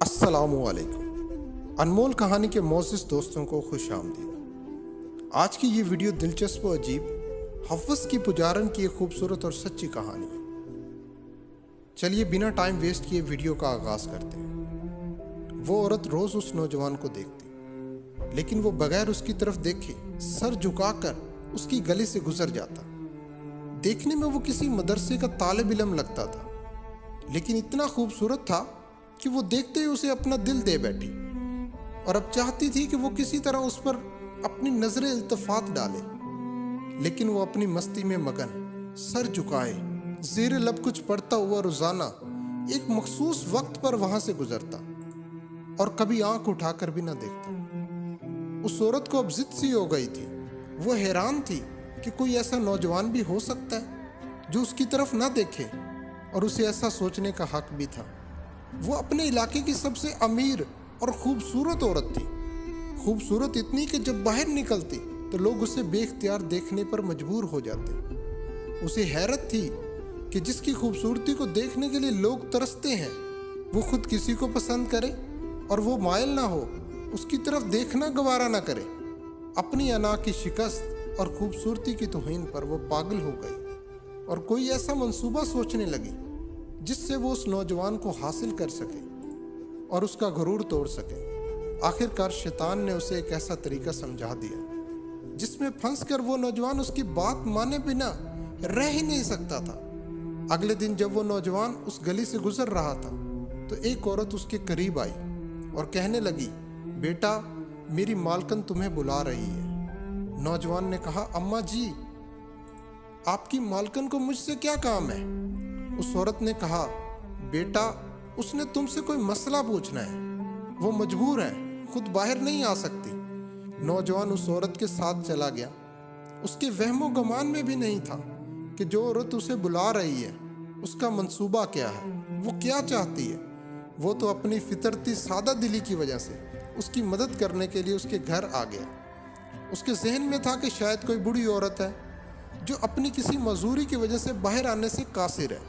السلام علیکم، انمول کہانی کے معزز دوستوں کو خوش آمدید۔ آج کی یہ ویڈیو دلچسپ و عجیب حفظ کی پجارن کی ایک خوبصورت اور سچی کہانی ہے۔ چلیے بنا ٹائم ویسٹ کیے ویڈیو کا آغاز کرتے ہیں۔ وہ عورت روز اس نوجوان کو دیکھتی، لیکن وہ بغیر اس کی طرف دیکھے سر جھکا کر اس کی گلی سے گزر جاتا۔ دیکھنے میں وہ کسی مدرسے کا طالب علم لگتا تھا، لیکن اتنا خوبصورت تھا کہ وہ دیکھتے ہی اسے اپنا دل دے بیٹھی، اور اب چاہتی تھی کہ وہ کسی طرح اس پر اپنی نظر التفات ڈالے، لیکن وہ اپنی مستی میں مگن سر جھکائے زیر لب کچھ پڑھتا ہوا روزانہ ایک مخصوص وقت پر وہاں سے گزرتا، اور کبھی آنکھ اٹھا کر بھی نہ دیکھتا۔ اس عورت کو اب ضد سی ہو گئی تھی۔ وہ حیران تھی کہ کوئی ایسا نوجوان بھی ہو سکتا ہے جو اس کی طرف نہ دیکھے، اور اسے ایسا سوچنے کا حق بھی تھا۔ وہ اپنے علاقے کی سب سے امیر اور خوبصورت عورت تھی، خوبصورت اتنی کہ جب باہر نکلتی تو لوگ اسے بے اختیار دیکھنے پر مجبور ہو جاتے۔ اسے حیرت تھی کہ جس کی خوبصورتی کو دیکھنے کے لیے لوگ ترستے ہیں، وہ خود کسی کو پسند کرے اور وہ مائل نہ ہو اس کی طرف دیکھنا گوارا نہ کرے۔ اپنی انا کی شکست اور خوبصورتی کی توہین پر وہ پاگل ہو گئی، اور کوئی ایسا منصوبہ سوچنے لگی جس سے وہ اس نوجوان کو حاصل کر سکے اور اس کا غرور توڑ سکے۔ آخر کار شیطان نے اسے ایک ایسا طریقہ سمجھا دیا جس میں پھنس کر وہ نوجوان اس کی بات مانے بنا رہ ہی نہیں سکتا تھا۔ اگلے دن جب وہ نوجوان اس گلی سے گزر رہا تھا تو ایک عورت اس کے قریب آئی اور کہنے لگی، بیٹا، میری مالکن تمہیں بلا رہی ہے۔ نوجوان نے کہا، اماں جی، آپ کی مالکن کو مجھ سے کیا کام ہے؟ اس عورت نے کہا، بیٹا، اس نے تم سے کوئی مسئلہ پوچھنا ہے، وہ مجبور ہے، خود باہر نہیں آ سکتی۔ نوجوان اس عورت کے ساتھ چلا گیا۔ اس کے وہم و گمان میں بھی نہیں تھا کہ جو عورت اسے بلا رہی ہے اس کا منصوبہ کیا ہے، وہ کیا چاہتی ہے۔ وہ تو اپنی فطرتی سادہ دلی کی وجہ سے اس کی مدد کرنے کے لیے اس کے گھر آ گیا۔ اس کے ذہن میں تھا کہ شاید کوئی بوڑھی عورت ہے جو اپنی کسی معذوری کی وجہ سے باہر آنے سے قاصر ہے۔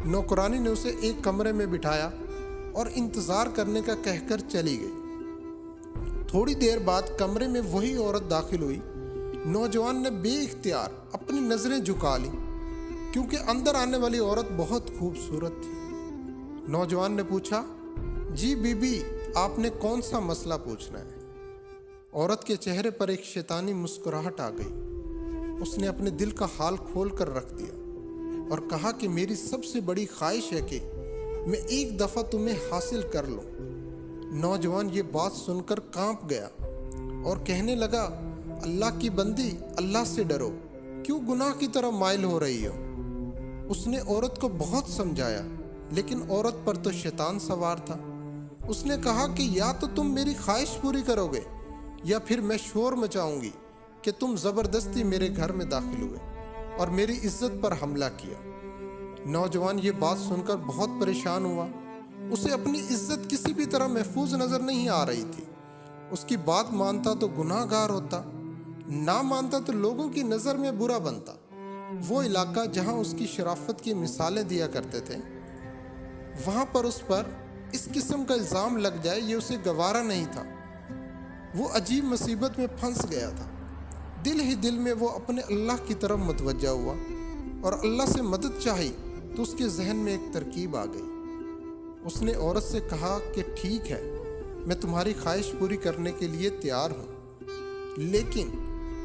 نوکرانی نے اسے ایک کمرے میں بٹھایا اور انتظار کرنے کا کہہ کر چلی گئی۔ تھوڑی دیر بعد کمرے میں وہی عورت داخل ہوئی۔ نوجوان نے بے اختیار اپنی نظریں جھکا لی، کیونکہ اندر آنے والی عورت بہت خوبصورت تھی۔ نوجوان نے پوچھا، جی بی بی، آپ نے کون سا مسئلہ پوچھنا ہے؟ عورت کے چہرے پر ایک شیطانی مسکراہٹ آ گئی۔ اس نے اپنے دل کا حال کھول کر رکھ دیا اور کہا کہ میری سب سے بڑی خواہش ہے کہ میں ایک دفعہ تمہیں حاصل کر لوں۔ نوجوان یہ بات سن کر کانپ گیا اور کہنے لگا، اللہ کی بندی، اللہ سے ڈرو، کیوں گناہ کی طرف مائل ہو رہی ہو؟ اس نے عورت کو بہت سمجھایا، لیکن عورت پر تو شیطان سوار تھا۔ اس نے کہا کہ یا تو تم میری خواہش پوری کرو گے یا پھر میں شور مچاؤں گی کہ تم زبردستی میرے گھر میں داخل ہوئے اور میری عزت پر حملہ کیا۔ نوجوان یہ بات سن کر بہت پریشان ہوا۔ اسے اپنی عزت کسی بھی طرح محفوظ نظر نہیں آ رہی تھی۔ اس کی بات مانتا تو گناہ گار ہوتا، نہ مانتا تو لوگوں کی نظر میں برا بنتا۔ وہ علاقہ جہاں اس کی شرافت کی مثالیں دیا کرتے تھے، وہاں پر اس پر اس قسم کا الزام لگ جائے یہ اسے گوارا نہیں تھا۔ وہ عجیب مصیبت میں پھنس گیا تھا۔ دل ہی دل میں وہ اپنے اللہ کی طرف متوجہ ہوا اور اللہ سے مدد چاہی تو اس کے ذہن میں ایک ترکیب آ گئی۔ اس نے عورت سے کہا کہ ٹھیک ہے، میں تمہاری خواہش پوری کرنے کے لیے تیار ہوں، لیکن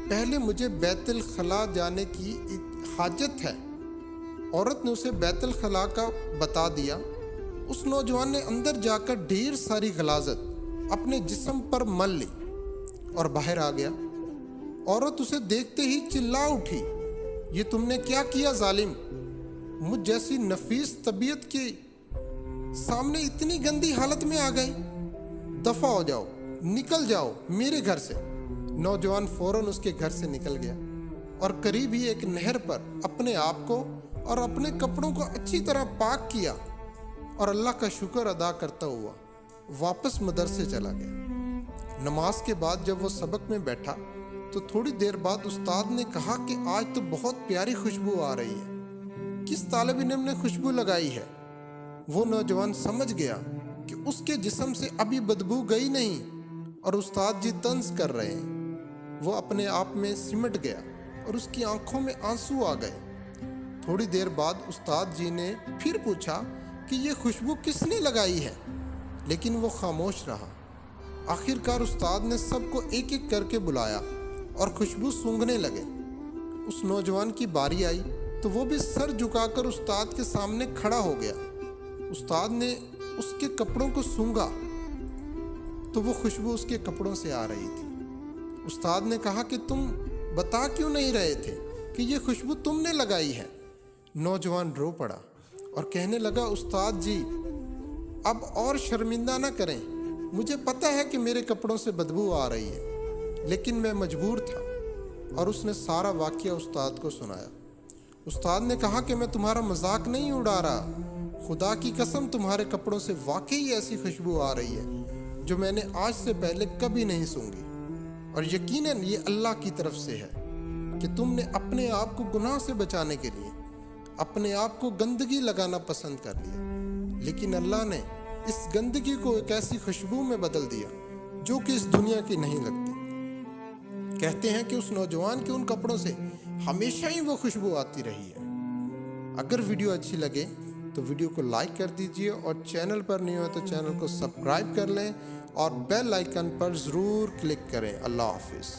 پہلے مجھے بیت الخلاء جانے کی حاجت ہے۔ عورت نے اسے بیت الخلاء کا بتا دیا۔ اس نوجوان نے اندر جا کر ڈھیر ساری غلاظت اپنے جسم پر مل لی اور باہر آ گیا۔ عورت اسے دیکھتے ہی چلا اٹھی، یہ تم نے کیا کیا ظالم؟ مجھ جیسی نفیس طبیعت کے سامنے اتنی گندی حالت میں آ گئی، دفع ہو جاؤ، نکل جاؤ میرے گھر سے۔ نوجوان فوراً اس کے گھر سے نکل گیا اور قریب ہی ایک نہر پر اپنے آپ کو اور اپنے کپڑوں کو اچھی طرح پاک کیا اور اللہ کا شکر ادا کرتا ہوا واپس مدرسے چلا گیا۔ نماز کے بعد جب وہ سبق میں بیٹھا تو تھوڑی دیر بعد استاد نے کہا کہ آج تو بہت پیاری خوشبو آ رہی ہے، کس طالب علم نے خوشبو لگائی ہے؟ وہ نوجوان سمجھ گیا کہ اس کے جسم سے ابھی بدبو گئی نہیں اور استاد جی طنز کر رہے ہیں۔ وہ اپنے آپ میں سمٹ گیا اور اس کی آنکھوں میں آنسو آ گئے۔ تھوڑی دیر بعد استاد جی نے پھر پوچھا کہ یہ خوشبو کس نے لگائی ہے، لیکن وہ خاموش رہا۔ آخرکار استاد نے سب کو ایک ایک کر کے بلایا اور خوشبو سونگھنے لگے۔ اس نوجوان کی باری آئی تو وہ بھی سر جھکا کر استاد کے سامنے کھڑا ہو گیا۔ استاد نے اس کے کپڑوں کو سونگھا تو وہ خوشبو اس کے کپڑوں سے آ رہی تھی۔ استاد نے کہا کہ تم بتا کیوں نہیں رہے تھے کہ یہ خوشبو تم نے لگائی ہے؟ نوجوان رو پڑا اور کہنے لگا، استاد جی اب اور شرمندہ نہ کریں، مجھے پتہ ہے کہ میرے کپڑوں سے بدبو آ رہی ہے، لیکن میں مجبور تھا۔ اور اس نے سارا واقعہ استاد کو سنایا۔ استاد نے کہا کہ میں تمہارا مذاق نہیں اڑا رہا، خدا کی قسم تمہارے کپڑوں سے واقعی ایسی خوشبو آ رہی ہے جو میں نے آج سے پہلے کبھی نہیں سونگھی، اور یقیناً یہ اللہ کی طرف سے ہے کہ تم نے اپنے آپ کو گناہ سے بچانے کے لیے اپنے آپ کو گندگی لگانا پسند کر لیا، لیکن اللہ نے اس گندگی کو ایک ایسی خوشبو میں بدل دیا جو کہ اس دنیا کی نہیں لگتی۔ کہتے ہیں کہ اس نوجوان کے ان کپڑوں سے ہمیشہ ہی وہ خوشبو آتی رہی ہے۔ اگر ویڈیو اچھی لگے تو ویڈیو کو لائک کر دیجئے، اور چینل پر نہیں ہو تو چینل کو سبسکرائب کر لیں اور بیل آئیکن پر ضرور کلک کریں۔ اللہ حافظ۔